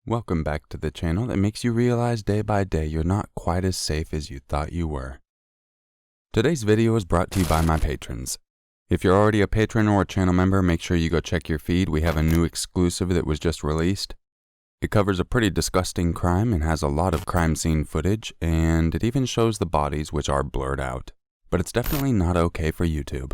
Welcome back to the channel that makes you realize day by day you're not quite as safe as you thought you were. Today's video is brought to you by my patrons. If you're already a patron or a channel member, make sure you go check your feed. We have a new exclusive that was just released. It covers a pretty disgusting crime and has a lot of crime scene footage, and it even shows the bodies, which are blurred out. But it's definitely not okay for YouTube.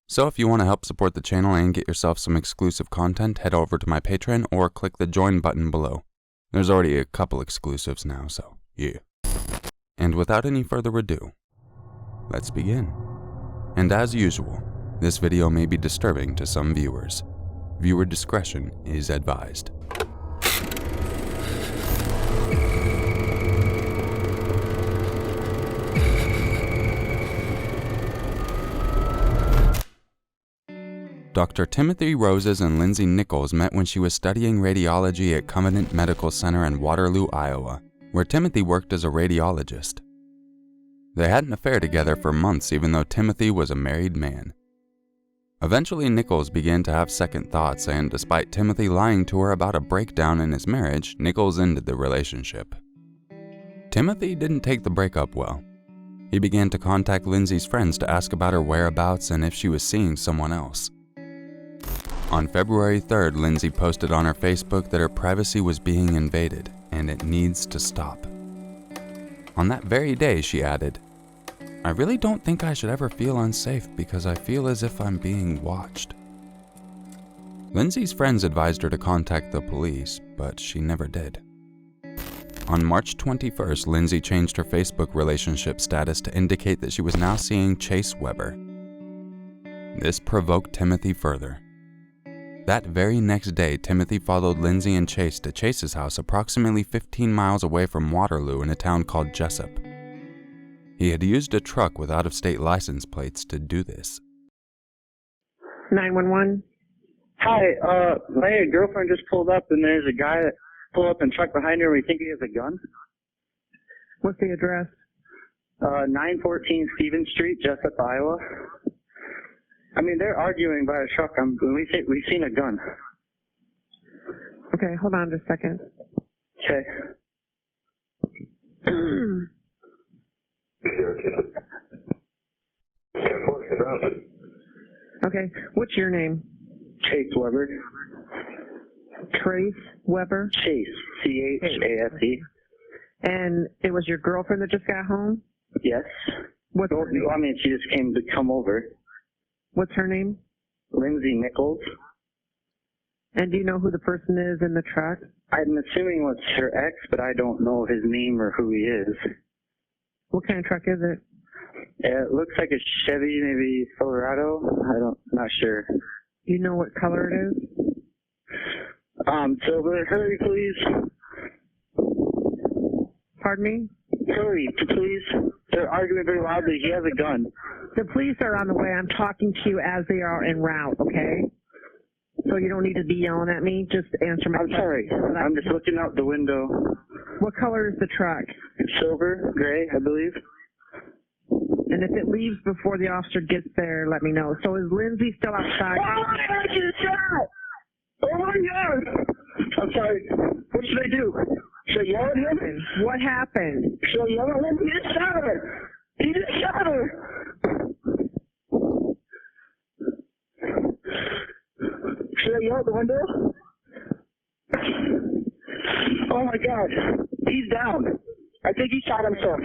So if you want to help support the channel and get yourself some exclusive content, head over to my Patreon or click the join button below. There's already a couple exclusives now, so yeah. And without any further ado, let's begin. And as usual, this video may be disturbing to some viewers. Viewer discretion is advised. Dr. Timothy Roses and Lindsay Nichols met when she was studying radiology at Covenant Medical Center in Waterloo, Iowa, where Timothy worked as a radiologist. They had an affair together for months, even though Timothy was a married man. Eventually, Nichols began to have second thoughts, and despite Timothy lying to her about a breakdown in his marriage, Nichols ended the relationship. Timothy didn't take the breakup well. He began to contact Lindsay's friends to ask about her whereabouts and if she was seeing someone else. On February 3rd, Lindsay posted on her Facebook that her privacy was being invaded, and it needs to stop. On that very day, she added, "I really don't think I should ever feel unsafe because I feel as if I'm being watched." Lindsay's friends advised her to contact the police, but she never did. On March 21st, Lindsay changed her Facebook relationship status to indicate that she was now seeing Chase Weber. This provoked Timothy further. That very next day, Timothy followed Lindsay and Chase to Chase's house approximately 15 miles away from Waterloo in a town called Jessup. He had used a truck with out-of-state license plates to do this. 911. Hi, my girlfriend just pulled up and there's a guy that pulled up in truck behind her. We think he has a gun. What's the address? 914 Stevens Street, Jessup, Iowa. I mean, they're arguing by a truck. We've seen a gun. Okay, hold on just a second. Okay. Okay, what's your name? Chase Weber. Trace Weber? Chase. C-H-A-S-E. And it was your girlfriend that just got home? Yes. What's her name? I mean, she just came to come over. What's her name? Lindsay Nichols. And do you know who the person is in the truck? I'm assuming it's her ex, but I don't know his name or who he is. What kind of truck is it? It looks like a Chevy, maybe Silverado. Not sure. Do you know what color it is? Silver. Hurry, please. Pardon me? Hurry, please. They're arguing very loudly. He has a gun. The police are on the way. I'm talking to you as they are en route, okay? So you don't need to be yelling at me. Just answer my question. I'm sorry. I'm just looking out the window. What color is the truck? Silver, gray, I believe. And if it leaves before the officer gets there, let me know. So is Lindsay still outside? Oh my God, she's shot! Oh my God! I'm sorry. What should I do? Should I yell at him? What happened? Should I yell at him? He just shot her! He just shot her! Should I yell out the window? Oh my God. He's down. I think he shot himself.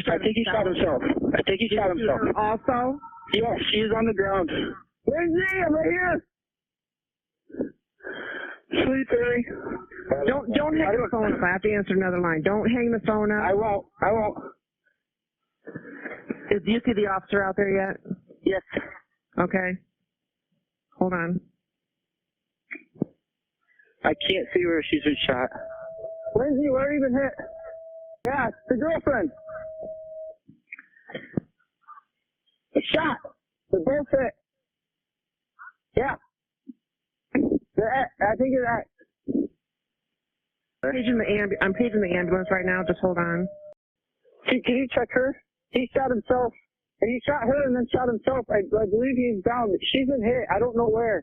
I think he shot himself. Also? Yes, she's on the ground. Where's he? I'm right here. Sweet Perry. Don't hang the phone up. I have to answer another line. Don't hang the phone up. I won't. Do you see the officer out there yet? Yes. Okay. Hold on. I can't see where she's been shot. Lindsay, where have you been hit? Yeah, it's the girlfriend. A shot. They're both hit. Yeah. I think it's that. I'm paging the ambulance right now. Just hold on. Can you check her? He shot himself. And he shot her and then shot himself. I believe he's down. She's been hit. I don't know where.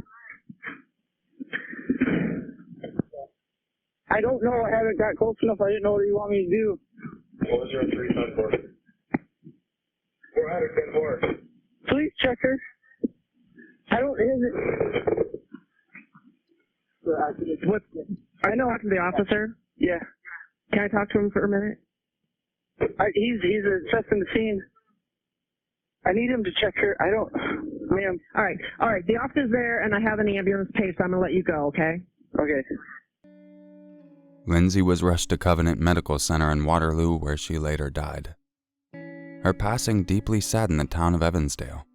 I don't know. I haven't got close enough. I didn't know what you want me to do. 40374. 404. Please check her. I don't. What? I know. Talking to the officer. Yeah. Can I talk to him for a minute? He's assessing the scene. I need him to check her. I don't. Ma'am. All right. The officer's there, and I have an ambulance paid, so I'm gonna let you go. Okay. Okay. Lindsay was rushed to Covenant Medical Center in Waterloo, where she later died. Her passing deeply saddened the town of Evansdale.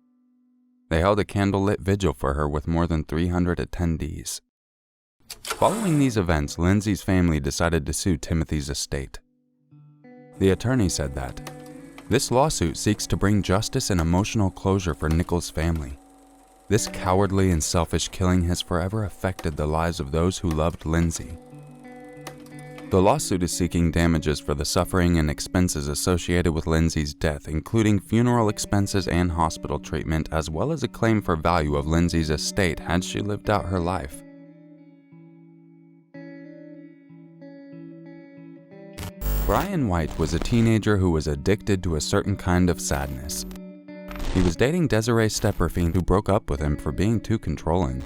They held a candlelit vigil for her with more than 300 attendees. Following these events, Lindsay's family decided to sue Timothy's estate. The attorney said that this lawsuit seeks to bring justice and emotional closure for Nichols' family. This cowardly and selfish killing has forever affected the lives of those who loved Lindsay. The lawsuit is seeking damages for the suffering and expenses associated with Lindsay's death, including funeral expenses and hospital treatment, as well as a claim for value of Lindsay's estate had she lived out her life. Brian White was a teenager who was addicted to a certain kind of sadness. He was dating Desiree Stepperfield, who broke up with him for being too controlling.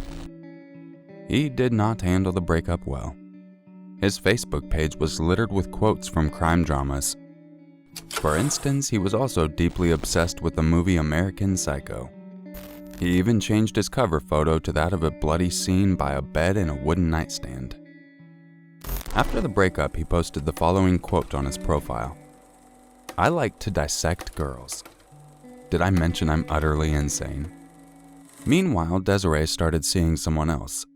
He did not handle the breakup well. His Facebook page was littered with quotes from crime dramas. For instance, he was also deeply obsessed with the movie American Psycho. He even changed his cover photo to that of a bloody scene by a bed and a wooden nightstand. After the breakup, he posted the following quote on his profile: "I like to dissect girls. Did I mention I'm utterly insane?" Meanwhile, Desiree started seeing someone else,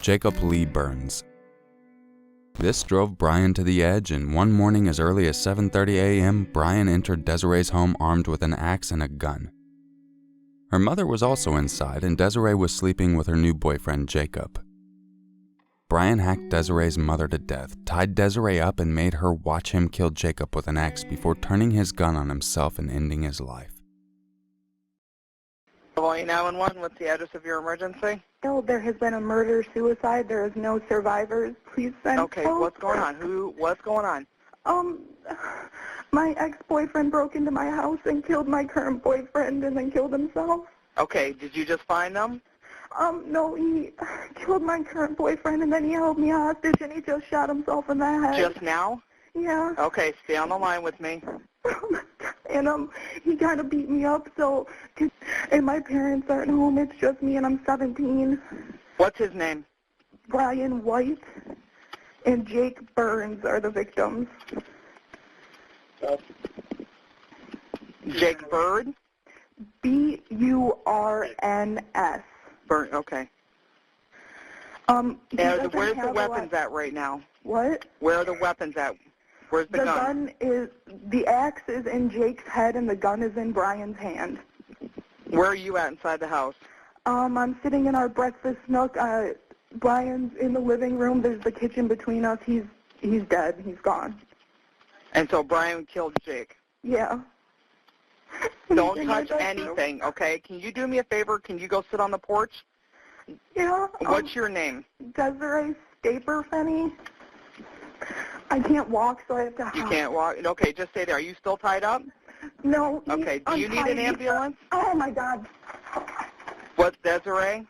Jacob Lee Burns. This drove Brian to the edge, and one morning as early as 7:30 a.m., Brian entered Desiree's home armed with an axe and a gun. Her mother was also inside, and Desiree was sleeping with her new boyfriend, Jacob. Brian hacked Desiree's mother to death, tied Desiree up, and made her watch him kill Jacob with an axe before turning his gun on himself and ending his life. Hawaii 911, what's the address of your emergency? No, there has been a murder-suicide. There is no survivors. Please send Okay, help. what's going on? What's going on? My ex-boyfriend broke into my house and killed my current boyfriend and then killed himself. Okay, did you just find them? No, he killed my current boyfriend and then he held me hostage and he just shot himself in the head. Just now? Yeah. Okay, stay on the line with me. And he kind of beat me up, and my parents aren't home. It's just me, and I'm 17. What's his name? Brian White and Jake Burns are the victims. Jake Bird? B-U-R-N-S. Burn, okay. Where's Where's the weapons at right now? What? Where are the weapons at? Where's the gun? The axe is in Jake's head and the gun is in Brian's hand. Where are you at inside the house? I'm sitting in our breakfast nook. Brian's in the living room. There's the kitchen between us. He's dead. He's gone. And so Brian killed Jake? Yeah. Don't touch anything, okay? Can you do me a favor? Can you go sit on the porch? Yeah. What's your name? Desiree Stapperfield. I can't walk, so I have to hop. You can't walk? Okay, just stay there. Are you still tied up? No. Okay, do you need an ambulance? Oh, my God. What's Desiree?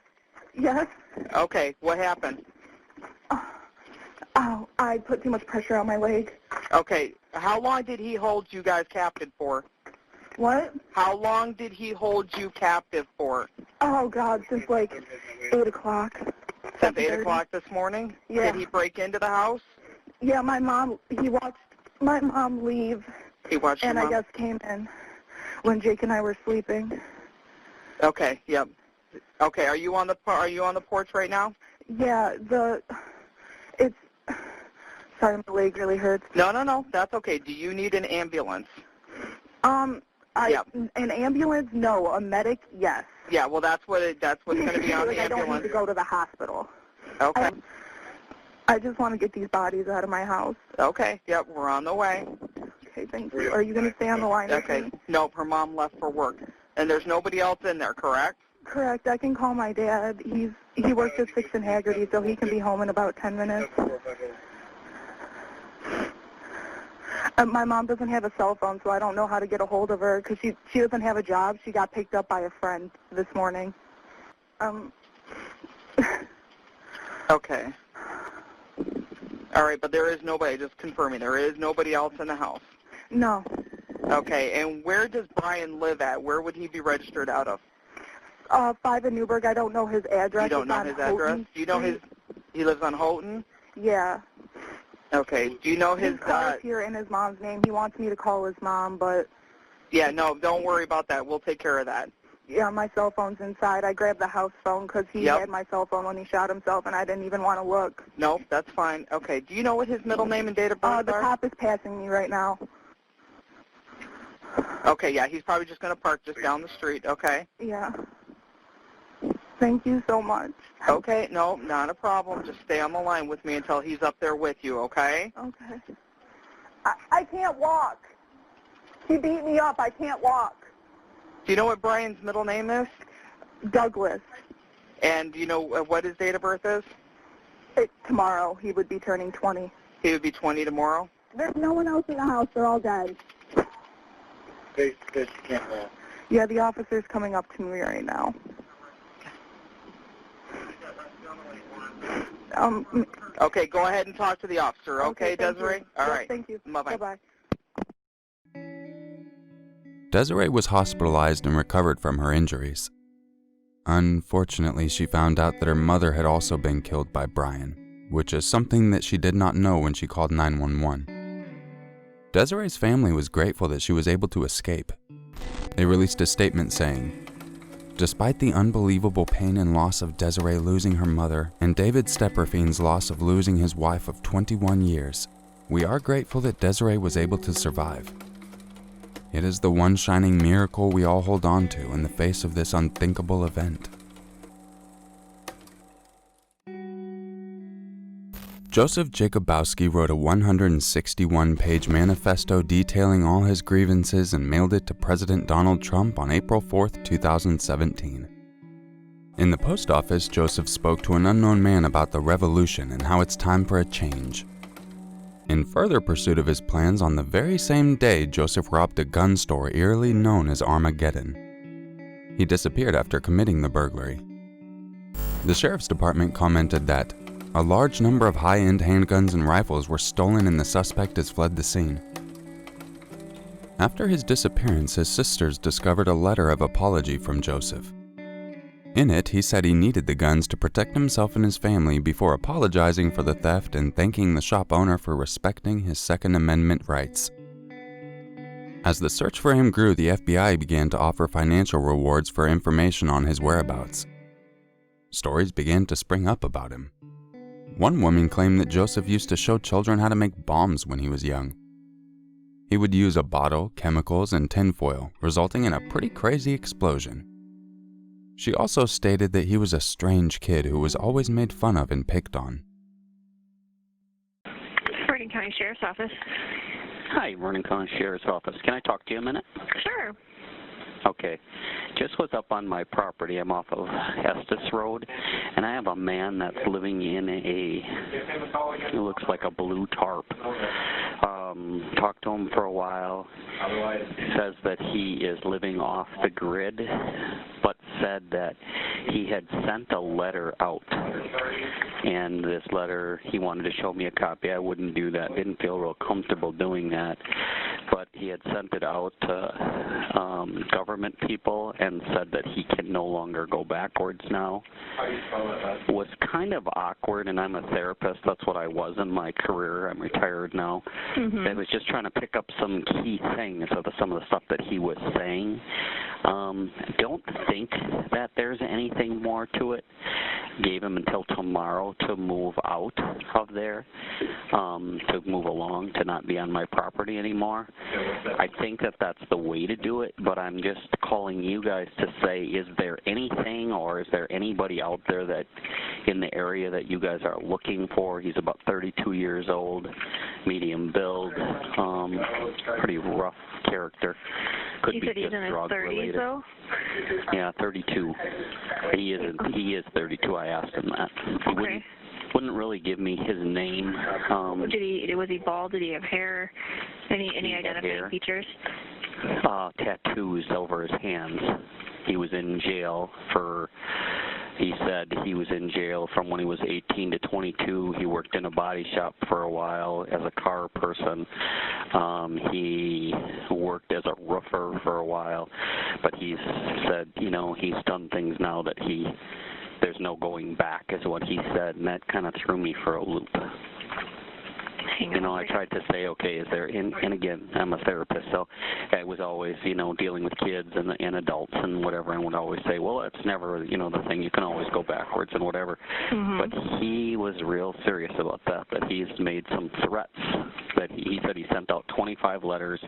Yes. Okay, what happened? Oh, I put too much pressure on my leg. Okay, how long did he hold you guys captive for? What? How long did he hold you captive for? Oh, God, since like 8 o'clock. Since 8 o'clock this morning? Yeah. Did he break into the house? Yeah, he watched my mom leave. He watched your and mom? I guess came in when Jake and I were sleeping. Okay, yep. Okay, are you on the porch right now? Yeah, sorry, my leg really hurts. No, that's okay. Do you need an ambulance? Yep. An ambulance? No. A medic? Yes. Yeah, well, that's what's going to be on the ambulance. I don't need to go to the hospital. Okay. I just want to get these bodies out of my house. Okay, yep, we're on the way. Okay, thank you. Are you going to stay on the line Okay. with me? Nope, her mom left for work. And there's nobody else in there, correct? Correct. I can call my dad. He works at 6 in Haggerty, so he can be home in about 10 minutes. My mom doesn't have a cell phone, so I don't know how to get a hold of her because she doesn't have a job. She got picked up by a friend this morning. Okay. All right, but there is nobody, just confirming, there is nobody else in the house? No. Okay, and where does Brian live at? Where would he be registered out of? 5 in Newburgh. I don't know his address. You don't know his address? Do you know he lives on Houghton? Yeah. Okay, do you know his car's here in his mom's name. He wants me to call his mom, but... Yeah, no, don't worry about that. We'll take care of that. Yeah, my cell phone's inside. I grabbed the house phone because he had my cell phone when he shot himself, and I didn't even want to look. No, that's fine. Okay, do you know what his middle name and date of birth are? The cop is passing me right now. Okay, yeah, he's probably just going to park just down the street, okay? Yeah. Thank you so much. Okay, no, not a problem. Just stay on the line with me until he's up there with you, okay? Okay. I can't walk. He beat me up. I can't walk. Do you know what Brian's middle name is? Douglas. And do you know what his date of birth is? Tomorrow. He would be turning 20. He would be 20 tomorrow? There's no one else in the house. They're all dead. Yeah, the officer's coming up to me right now. Okay, go ahead and talk to the officer, okay Desiree? All right. Thank you. Bye-bye. Bye-bye. Desiree was hospitalized and recovered from her injuries. Unfortunately, she found out that her mother had also been killed by Brian, which is something that she did not know when she called 911. Desiree's family was grateful that she was able to escape. They released a statement saying, "Despite the unbelievable pain and loss of Desiree losing her mother and David Stepperfiend's loss of losing his wife of 21 years, we are grateful that Desiree was able to survive. It is the one shining miracle we all hold on to in the face of this unthinkable event." Joseph Jacobowski wrote a 161-page manifesto detailing all his grievances and mailed it to President Donald Trump on April 4, 2017. In the post office, Joseph spoke to an unknown man about the revolution and how it's time for a change. In further pursuit of his plans, on the very same day, Joseph robbed a gun store eerily known as Armageddon. He disappeared after committing the burglary. The sheriff's department commented that a large number of high-end handguns and rifles were stolen and the suspect has fled the scene. After his disappearance, his sisters discovered a letter of apology from Joseph. In it, he said he needed the guns to protect himself and his family before apologizing for the theft and thanking the shop owner for respecting his Second Amendment rights. As the search for him grew, the FBI began to offer financial rewards for information on his whereabouts. Stories began to spring up about him. One woman claimed that Joseph used to show children how to make bombs when he was young. He would use a bottle, chemicals, and tinfoil, resulting in a pretty crazy explosion. She also stated that he was a strange kid who was always made fun of and picked on. Vernon County Sheriff's Office. Hi, Vernon County Sheriff's Office. Can I talk to you a minute? Sure. Okay. Just was up on my property. I'm off of Estes Road, and I have a man that's living in it looks like a blue tarp. Talked to him for a while. Says that he is living off the grid, but said that he had sent a letter out. And this letter, he wanted to show me a copy. I wouldn't do that. Didn't feel real comfortable doing that. But he had sent it out to government people and said that he can no longer go backwards now. Was kind of awkward, and I'm a therapist. That's what I was in my career. I'm retired now. I was just trying to pick up some key things of some of the stuff that he was saying. Don't think that there's anything more to it. Gave him until tomorrow to move out of there, to move along, to not be on my property anymore. I think that that's the way to do it, but I'm just calling you guys to say, is there anything or is there anybody out there that in the area that you guys are looking for? He's about 32 years old, medium build, pretty rough character. Could you be said he's just in his drug 30s, related. though? Yeah, 32. He is 32. I asked him that. Okay. wouldn't really give me his name. Was he bald? Did he have hair? Any identifying features? Tattoos over his hands. He was in jail he said he was in jail from when he was 18 to 22. He worked in a body shop for a while as a car person. He worked as a roofer for a while, but he's said, he's done things now that there's no going back, is what he said, and that kind of threw me for a loop. I tried to say, okay, is there, and again, I'm a therapist, so I was always, dealing with kids and adults and whatever, and would always say, well, it's never, the thing, you can always go backwards and whatever. Mm-hmm. But he was real serious about that he's made some threats, that he said he sent out 25 letters,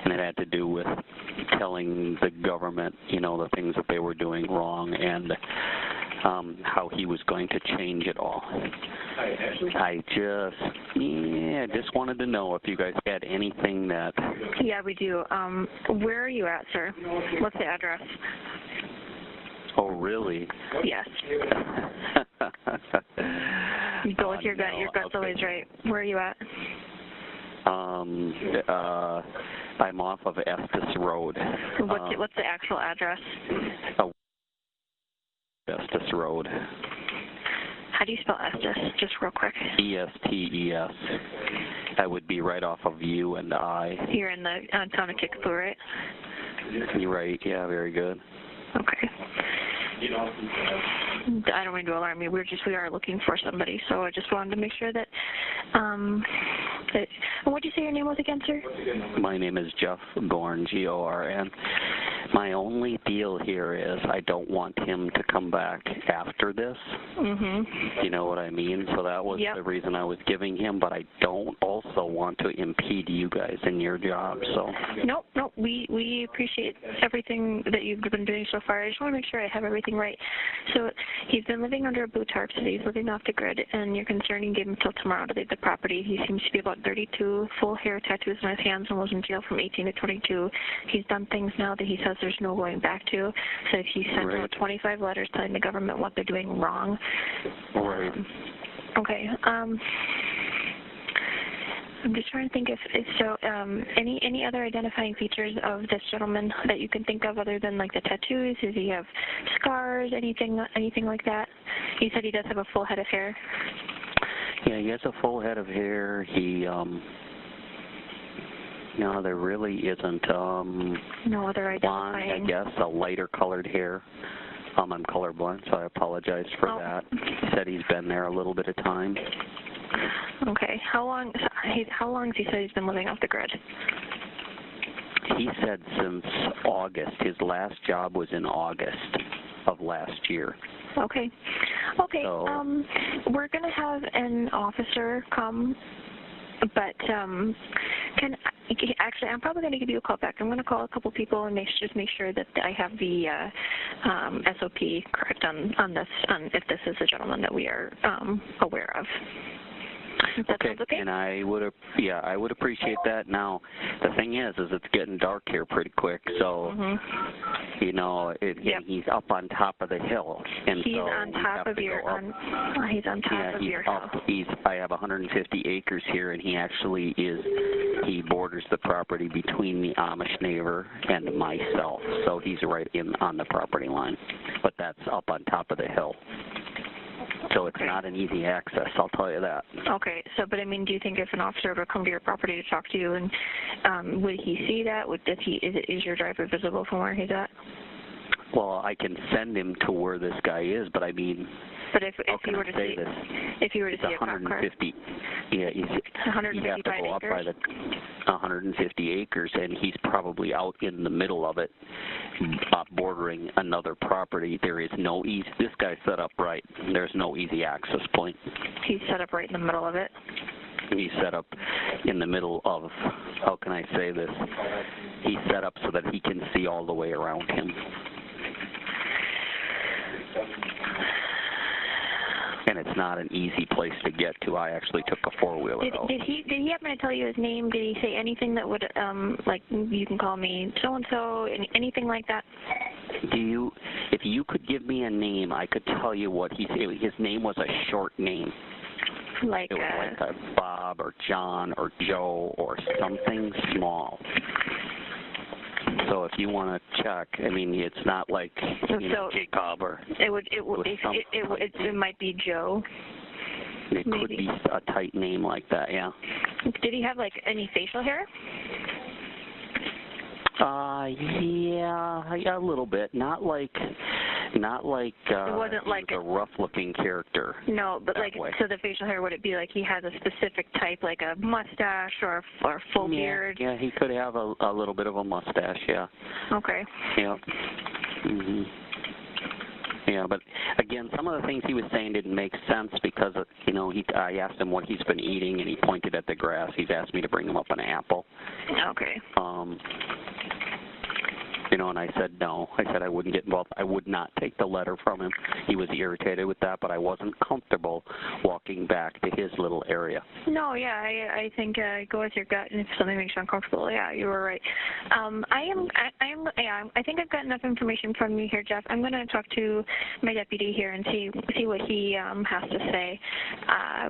and it had to do with telling the government, the things that they were doing wrong, and how he was going to change it all. I just wanted to know if you guys had anything that... Yeah, we do. Where are you at, sir? What's the address? Oh, really? Yes. You go with your gut. Your gut's always right. Where are you at? I'm off of Estes Road. What's the actual address? Estes Road. How do you spell Estes? Just real quick. E-S-T-E-S. I would be right off of U and I. You're in the town of Kickapoo, right? You're right. Yeah, very good. Okay. I don't mean to alarm you. We are looking for somebody, so I just wanted to make sure that. What did you say your name was again, sir? My name is Jeff Gorn, G-O-R-N. My only deal here is I don't want him to come back after this. Mm-hmm. You know what I mean? So that was the reason I was giving him, but I don't also want to impede you guys in your job. So. Nope. We appreciate everything that you've been doing so far. I just want to make sure I have everything right. So he's been living under a blue tarp, so he's living off the grid, and you're concerned you gave him until tomorrow to leave the property. He seems to be about 32, full hair, tattoos on his hands, and was in jail from 18 to 22. He's done things now that he says there's no going back to. So if he sent out 25 letters telling the government what they're doing wrong. Right. Okay. I'm just trying to think if so. Any other identifying features of this gentleman that you can think of other than like the tattoos? Does he have scars? Anything like that? You said he does have a full head of hair. Yeah, he has a full head of hair. He No, there really isn't. No other identifying. I guess a lighter colored hair. I'm colorblind, so I apologize for that. He said he's been there a little bit of time. Okay. How long has he said he's been living off the grid? He said since August. His last job was in August of last year. Okay. So, we're going to have an officer come, but actually, I'm probably going to give you a call back. I'm going to call a couple people and just make sure that I have the SOP correct on this, if this is a gentleman that we are aware of. Okay. And I would appreciate that. Now, the thing is it's getting dark here pretty quick, so he's up on top of the hill, and he's on top of your hill. I have 150 acres here, and he borders the property between the Amish neighbor and myself, so he's right on the property line, but that's up on top of the hill. So it's not an easy access, I'll tell you that. Okay, but do you think if an officer would come to your property to talk to you, and would he see that? Is your driver visible from where he's at? Well, I can send him to where this guy is, but But if you were to see a cop car, he'd have to go up by the 150 acres, and he's probably out in the middle of it, bordering another property. There is no easy. This guy's set up right. There's no easy access point. He's set up right in the middle of it. He's set up in the middle of. How can I say this? He's set up so that he can see all the way around him. And it's not an easy place to get to. I actually took a four-wheeler out. Did he happen to tell you his name? Did he say anything that would, like, you can call me so-and-so, anything like that? If you could give me a name, I could tell you what he said. His name was a short name. Like it was like a Bob or John or Joe or something small. So if you want to check, I mean, it's not like Jacob or it might be Joe. It maybe. Could be a tight name like that, yeah. Did he have like any facial hair? Yeah, a little bit. Not like it wasn't like a rough-looking character. No, but like way. So the facial hair, would it be like he has a specific type, like a mustache or full beard? Yeah, he could have a little bit of a mustache. Yeah. Okay. Yeah. Mhm. Yeah, but again, some of the things he was saying didn't make sense because I asked him what he's been eating, and he pointed at the grass. He's asked me to bring him up an apple. Okay. And I said no. I said I wouldn't get involved. I would not take the letter from him. He was irritated with that, but I wasn't comfortable walking back to his little area. No, yeah, I think go with your gut, and if something makes you uncomfortable, yeah, you were right. I think I've got enough information from you here, Jeff. I'm going to talk to my deputy here and see what he has to say.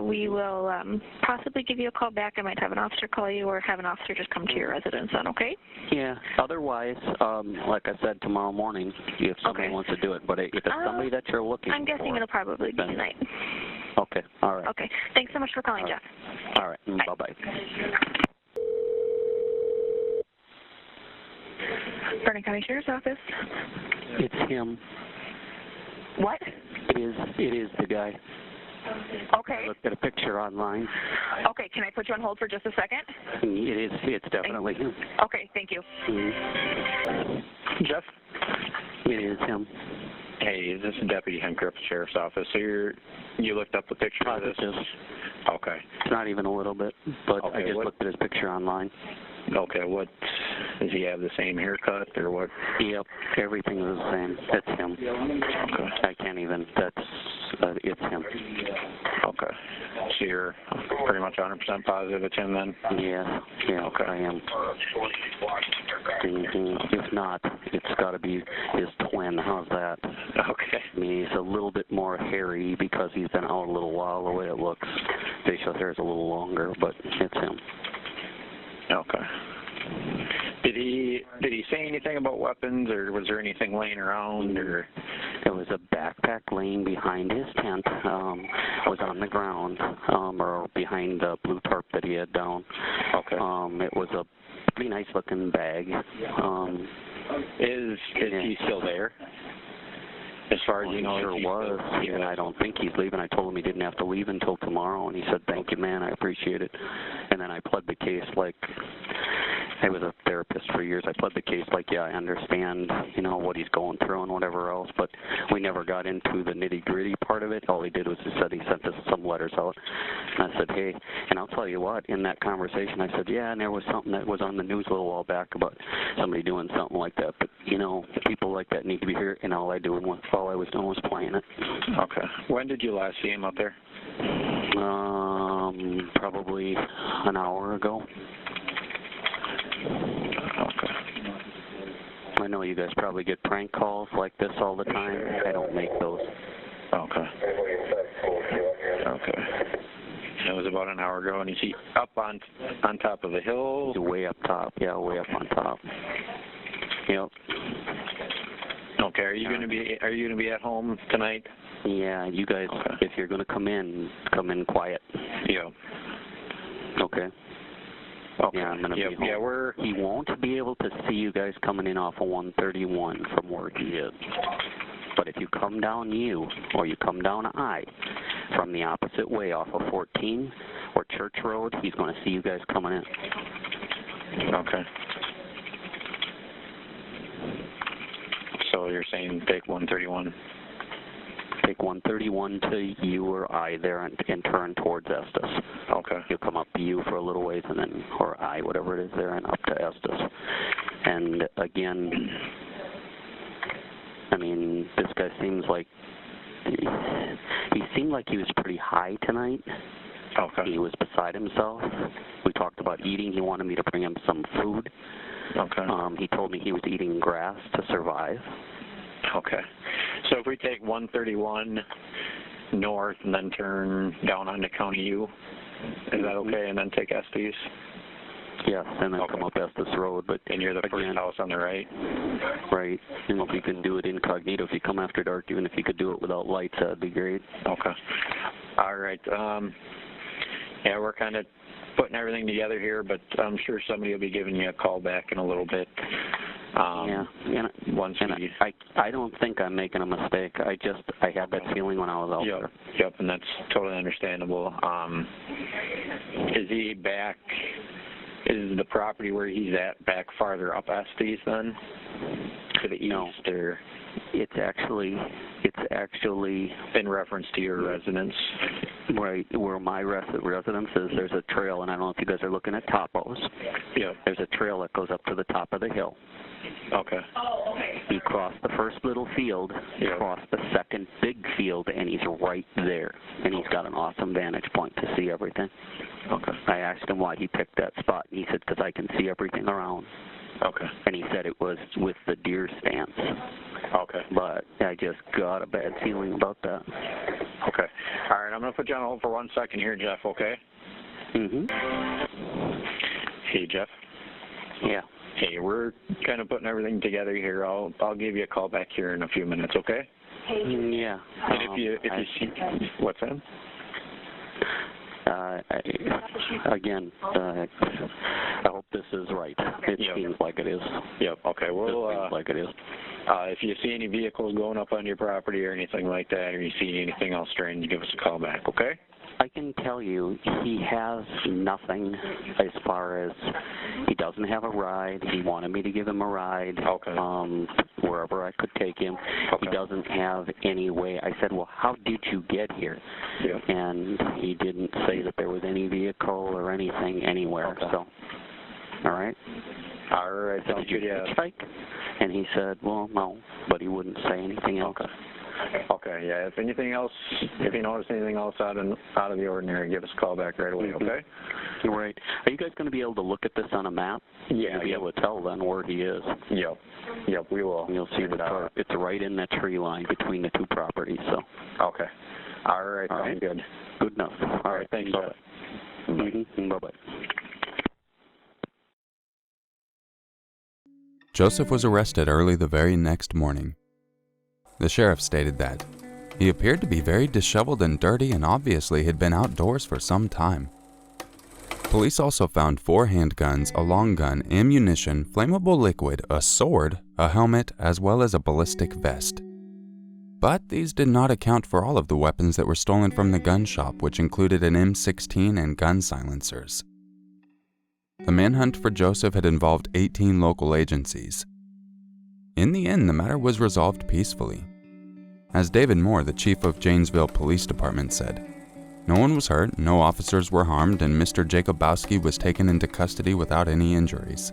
We will possibly give you a call back. I might have an officer call you, or have an officer just come to your residence. Then, okay? Yeah. Otherwise, like I said, tomorrow morning, if somebody wants to do it. But if it's somebody that you're looking I'm guessing for, it'll probably be tonight. Okay. All right. Okay. Thanks so much for calling, Jeff. All right. Bye-bye. Vernon County Sheriff's Office. It's him. What? It is the guy. Okay. I looked at a picture online. Okay, can I put you on hold for just a second? It's definitely him. Okay, thank you. Mm-hmm. Jeff? It is him. Hey, this is Deputy Hemcroft, Sheriff's Office. So you looked up the picture of this? Okay. It's not even a little bit, but I just looked at his picture online. Okay, does he have the same haircut or what? Yep, everything is the same. That's him. Okay. I can't even, it's him. Okay. So you're pretty much 100% positive it's him then? Yeah, okay. I am. If not, it's got to be his twin. How's that? Okay. I mean, he's a little bit more hairy because he's been out a little while, the way it looks. Facial hair is a little longer, but it's him. Okay. Did he say anything about weapons, or was there anything laying around, or? There was a backpack laying behind his tent, was on the ground, or behind the blue tarp that he had down. Okay. It was a pretty nice looking bag. Is he still there? As far as you know, he sure was, and I don't think he's leaving. I told him he didn't have to leave until tomorrow, and he said, "Thank you, man, I appreciate it." And then I pled the case like I was a therapist for years. I pled the case like, yeah, I understand, what he's going through and whatever else, but we never got into the nitty-gritty part of it. All he did was he said he sent us some letters out. And I said, hey, and I'll tell you what, in that conversation, I said, yeah, and there was something that was on the news a little while back about somebody doing something like that, but, people like that need to be here, and all I was doing was playing it. Okay. When did you last see him up there? Probably an hour ago. Okay. I know you guys probably get prank calls like this all the time. I don't make those. Okay. Okay. It was about an hour ago, and is he up on top of the hill? Way up top. Yeah, way up on top. Yep. Okay. Are you going to be at home tonight? Yeah, you guys. Okay. If you're going to come in quiet. Yeah. Okay. Okay. Yeah, I'm going to be home. Yeah, he won't be able to see you guys coming in off of 131 from where he is. But if you come down or you come down I from the opposite way off of 14 or Church Road, he's going to see you guys coming in. Okay. So you're saying take 131? Take 131 to you or I there and turn towards Estes. Okay. You'll come up to you for a little ways and then, or I, whatever it is there, and up to Estes. And again, I mean, this guy seems like, he seemed like he was pretty high tonight. Okay. He was beside himself. We talked about eating. He wanted me to bring him some food. Okay. He told me he was eating grass to survive. Okay. So if we take 131 north and then turn down onto County U. Is that okay? And then take Estes? Yes, and then come up Estes Road. But and you're the first house on the right? Right. And if you can do it incognito, if you come after dark, even if you could do it without lights, that'd be great. Okay. All right. Yeah, we're kind of putting everything together here, but I'm sure somebody will be giving you a call back in a little bit. I don't think I'm making a mistake. I had that feeling when I was out there. Yep, and that's totally understandable. Is he back? Is the property where he's at back farther up Estes then? To the east, no. Or? It's actually in reference to your residence. Right, where my residence is, there's a trail, and I don't know if you guys are looking at topos. Yeah. There's a trail that goes up to the top of the hill. Okay. He crossed the first little field, crossed the second big field, and he's right there. And he's got an awesome vantage point to see everything. Okay. I asked him why he picked that spot, and he said, because I can see everything around. Okay. And he said it was with the deer stance. Okay. But I just got a bad feeling about that. Okay. All right, I'm going to put you on hold for 1 second here, Jeff, okay? Mm-hmm. Hey, Jeff. Yeah. Hey, we're kind of putting everything together here. I'll give you a call back here in a few minutes, okay? Yeah. And if you see what's that? I hope this is right. It seems like it is. Yep. Okay. Well, it seems like it is. If you see any vehicles going up on your property or anything like that, or you see anything else strange, give us a call back, okay? I can tell you he has nothing as far as he doesn't have a ride. He wanted me to give him a ride wherever I could take him. Okay. He doesn't have any way. I said, well, how did you get here? Yeah. And he didn't say that there was any vehicle or anything anywhere. Okay. So, all right. All right. So did you hitchhike? And he said, well, no, but he wouldn't say anything else. Okay, yeah. If you notice anything else out of the ordinary, give us a call back right away, okay? Right. Are you guys going to be able to look at this on a map? Yeah. You'll be able to tell then where he is. Yep, we will. And you'll see the tarp. It's right in that tree line between the two properties, so. Okay. All right, sounds good. Good enough. All right, thanks, Jeff. Mm-hmm. Bye-bye. Joseph was arrested early the very next morning. The sheriff stated that he appeared to be very disheveled and dirty and obviously had been outdoors for some time. Police also found 4 handguns, a long gun, ammunition, flammable liquid, a sword, a helmet, as well as a ballistic vest. But these did not account for all of the weapons that were stolen from the gun shop, which included an M16 and gun silencers. The manhunt for Joseph had involved 18 local agencies. In the end, the matter was resolved peacefully. As David Moore, the chief of Janesville Police Department, said, no one was hurt, no officers were harmed, and Mr. Jacobowski was taken into custody without any injuries.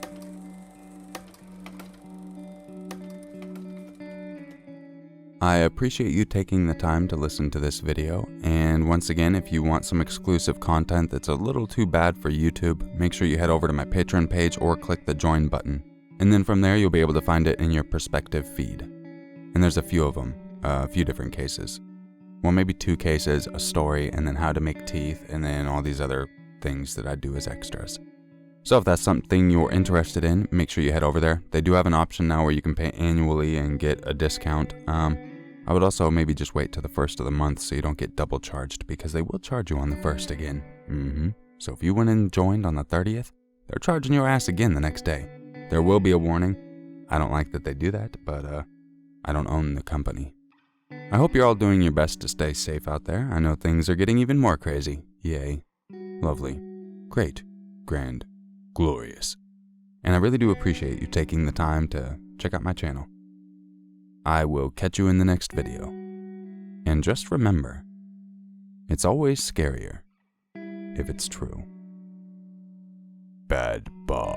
I appreciate you taking the time to listen to this video, and once again, if you want some exclusive content that's a little too bad for YouTube, make sure you head over to my Patron page or click the join button. And then from there, you'll be able to find it in your perspective feed. And there's a few of them, a few different cases. Well, maybe 2 cases, a story, and then how to make teeth, and then all these other things that I do as extras. So if that's something you're interested in, make sure you head over there. They do have an option now where you can pay annually and get a discount. I would also maybe just wait till the 1st of the month so you don't get double charged, because they will charge you on the 1st again. So if you went and joined on the 30th, they're charging your ass again the next day. There will be a warning. I don't like that they do that, but I don't own the company. I hope you're all doing your best to stay safe out there. I know things are getting even more crazy. Yay. Lovely. Great. Grand. Glorious. And I really do appreciate you taking the time to check out my channel. I will catch you in the next video. And just remember, it's always scarier if it's true. Bad boss.